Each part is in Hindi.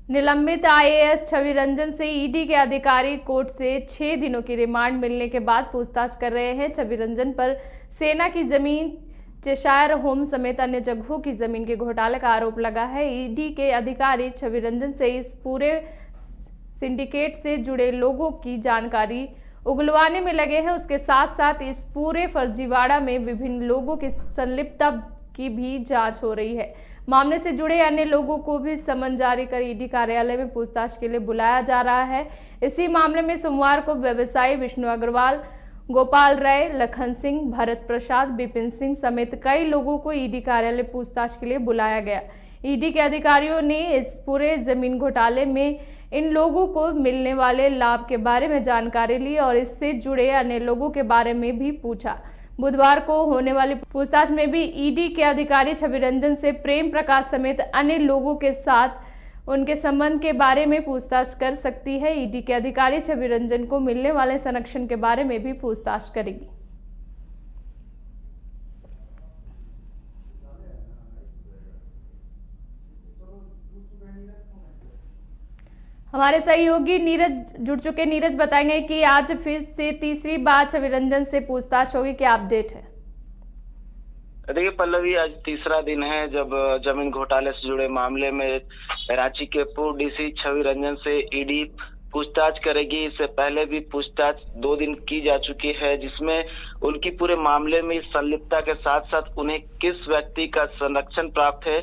निलंबित आईएएस छवि रंजन से ईडी के अधिकारी कोर्ट से 6 दिनों की रिमांड मिलने के बाद पूछताछ कर रहे हैं। छवि रंजन पर सेना की जमीन, चेशायर होम समेत अन्य जगहों की जमीन के घोटाले का आरोप लगा है। ईडी के अधिकारी छवि रंजन से इस पूरे सिंडिकेट से जुड़े लोगों की जानकारी उगलवाने में लगे हैं। उसके साथ साथ इस पूरे फर्जीवाड़ा में विभिन्न लोगों की संलिप्तता की भी जांच हो रही है। मामले से जुड़े अन्य लोगों को भी समन जारी कर ईडी कार्यालय में पूछताछ के लिए बुलाया जा रहा है। इसी मामले में सोमवार को व्यवसायी विष्णु अग्रवाल, गोपाल राय, लखन सिंह, भरत प्रसाद, विपिन सिंह समेत कई लोगों को ईडी कार्यालय पूछताछ के लिए बुलाया गया। ईडी के अधिकारियों ने इस पूरे जमीन घोटाले में इन लोगों को मिलने वाले लाभ के बारे में जानकारी ली और इससे जुड़े अन्य लोगों के बारे में भी पूछा। बुधवार को होने वाली पूछताछ में भी ईडी के अधिकारी छवि रंजन से प्रेम प्रकाश समेत अन्य लोगों के साथ उनके संबंध के बारे में पूछताछ कर सकती है। ईडी के अधिकारी छवि रंजन को मिलने वाले संरक्षण के बारे में भी पूछताछ करेगी। हमारे सहयोगी नीरज जुड़ चुके। नीरज, बताएंगे कि आज फिर से तीसरी बार छवि रंजन से पूछताछ होगी, क्या अपडेट है? देखिए पल्लवी, आज तीसरा दिन है जब जमीन घोटाले से जुड़े मामले में रांची के पूर्व डीसी छवि रंजन से ईडी पूछताछ करेगी। इससे पहले भी पूछताछ 2 दिन की जा चुकी है, जिसमें उनकी पूरे मामले में संलिप्तता के साथ साथ उन्हें किस व्यक्ति का संरक्षण प्राप्त है,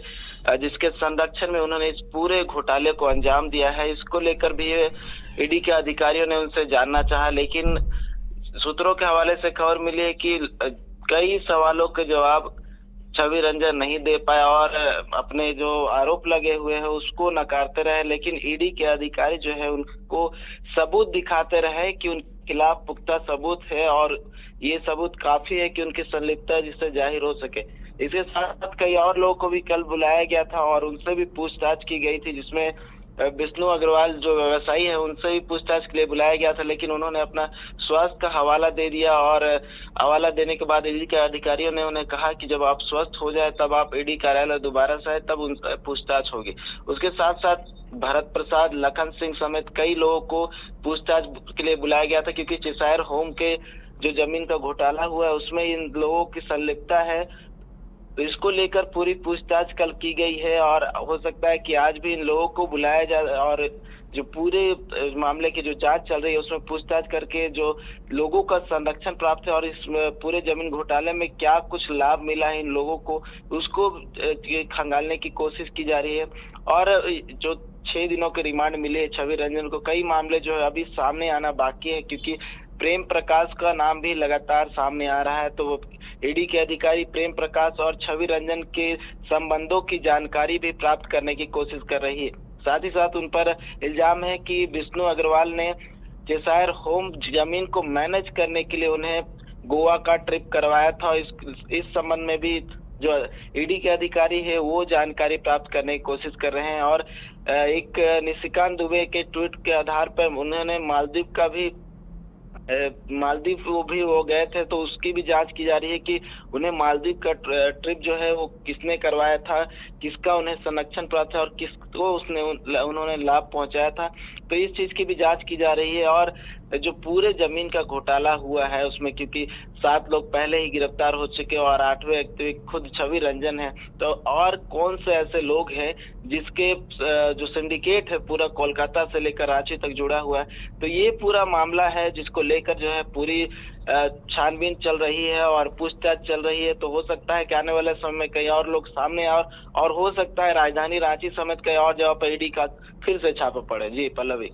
जिसके संरक्षण में उन्होंने इस पूरे घोटाले को अंजाम दिया है, इसको लेकर भी ईडी के अधिकारियों ने उनसे जानना चाहा। लेकिन सूत्रों के हवाले से खबर मिली है कि कई सवालों के जवाब छवि रंजन नहीं दे पाया और अपने जो आरोप लगे हुए हैं उसको नकारते रहे। लेकिन ईडी के अधिकारी जो है उनको सबूत दिखाते रहे कि उनके खिलाफ पुख्ता सबूत है और ये सबूत काफी है कि उनकी संलिप्तता जिससे जाहिर हो सके। इसके साथ साथ कई और लोगों को भी कल बुलाया गया था और उनसे भी पूछताछ की गई थी, जिसमें विष्णु अग्रवाल जो व्यवसायी है उनसे भी पूछताछ के लिए बुलाया गया था। लेकिन उन्होंने अपना स्वास्थ्य का हवाला दे दिया और हवाला देने के बाद ईडी के अधिकारियों ने उन्हें कहा कि जब आप स्वस्थ हो जाए तब आप ईडी कार्यालय दोबारा से आए, तब उन पूछताछ होगी। उसके साथ साथ भरत प्रसाद, लखन सिंह समेत कई लोगों को पूछताछ के लिए बुलाया गया था, क्योंकि चेशायर होम के जो जमीन का घोटाला हुआ है उसमें इन लोगों की संलिप्तता है, तो इसको लेकर पूरी पूछताछ कल की गई है और हो सकता है कि आज भी इन लोगों को बुलाया जाए और जो पूरे मामले की जो जांच चल रही है उसमें पूछताछ करके जो लोगों का संरक्षण प्राप्त है और इस पूरे जमीन घोटाले में क्या कुछ लाभ मिला है इन लोगों को, उसको खंगालने की कोशिश की जा रही है। और जो 6 दिनों के रिमांड मिले छवि रंजन को, कई मामले जो है अभी सामने आना बाकी है, क्योंकि प्रेम प्रकाश का नाम भी लगातार सामने आ रहा है। तो ईडी के अधिकारी प्रेम प्रकाश और छवि रंजन के संबंधों की जानकारी भी प्राप्त करने की कोशिश कर रही है। साथ ही साथ उन पर इल्जाम है कि विष्णु अग्रवाल ने चेशायर होम जमीन को मैनेज करने के लिए उन्हें गोवा का ट्रिप करवाया था। इस संबंध में भी जो ईडी के अधिकारी है वो जानकारी प्राप्त करने की कोशिश कर रहे हैं और एक निशिकांत दुबे के ट्वीट के आधार पर उन्होंने मालदीव वो गए थे, तो उसकी भी जांच की जा रही है कि उन्हें मालदीव का ट्रिप जो है वो किसने करवाया था, किसका उन्हें संरक्षण प्राप्त है और किसको उन्होंने लाभ पहुंचाया था। तो इस चीज की भी जांच की जा रही है। और जो पूरे जमीन का घोटाला हुआ है उसमें क्योंकि 7 लोग पहले ही गिरफ्तार हो चुके और 8वें व्यक्ति खुद छवि रंजन है, तो और कौन से ऐसे लोग हैं जिसके जो सिंडिकेट है पूरा कोलकाता से लेकर रांची तक जुड़ा हुआ है। तो ये पूरा मामला है जिसको लेकर जो है पूरी छानबीन चल रही है और पूछताछ चल रही है। तो हो सकता है कि आने वाले समय में कई और लोग सामने आए और हो सकता है राजधानी रांची समेत कई और जगह पर ईडी का फिर से छापा पड़े। जी पल्लवी।